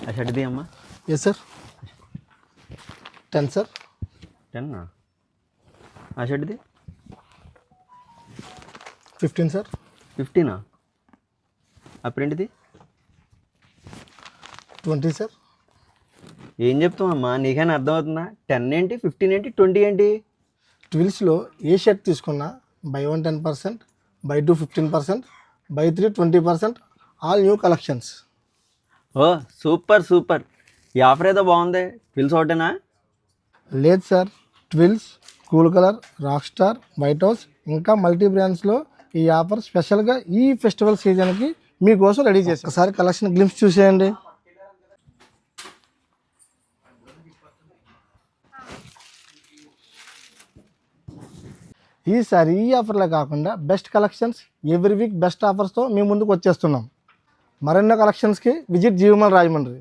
ఆ షర్ట్ ది అమ్మా. Yes sir. 10 సార్. 10 ఆ షర్ట్ది 15 సార్. 15 ఆ ప్రింట్ది 20 సార్. ఏం చెప్తామమ్మా, నీకైనా అర్థమవుతుందా? 10 ఏంటి, 15 ఏంటి, 20 ఏంటి? ట్విల్స్లో ఏ షర్ట్ తీసుకున్నా buy 1 10%, buy 2 15%, buy 3 20%, all new collections. Oh super super, ఈ ఆఫర్ ఏదో బాగుంది. ట్విల్స్ ఒకటేనా? లేదు sir, Twills, Cool Colour, Rock Star, White House ఇంకా మల్టీ బ్రాండ్స్లో ఈ ఆఫర్ స్పెషల్గా ఈ ఫెస్టివల్ సీజన్కి మీకోసం రెడీ చేసి ఒకసారి కలెక్షన్ గ్లిమ్స్ చూసేయండి. ఈసారి ఈ ఆఫర్లే కాకుండా best collections every week best ఆఫర్స్తో మీ ముందుకు వచ్చేస్తున్నాం. మరెన్నో కలెక్షన్స్కి విజిట్ జీవమల్ రాజమండ్రి.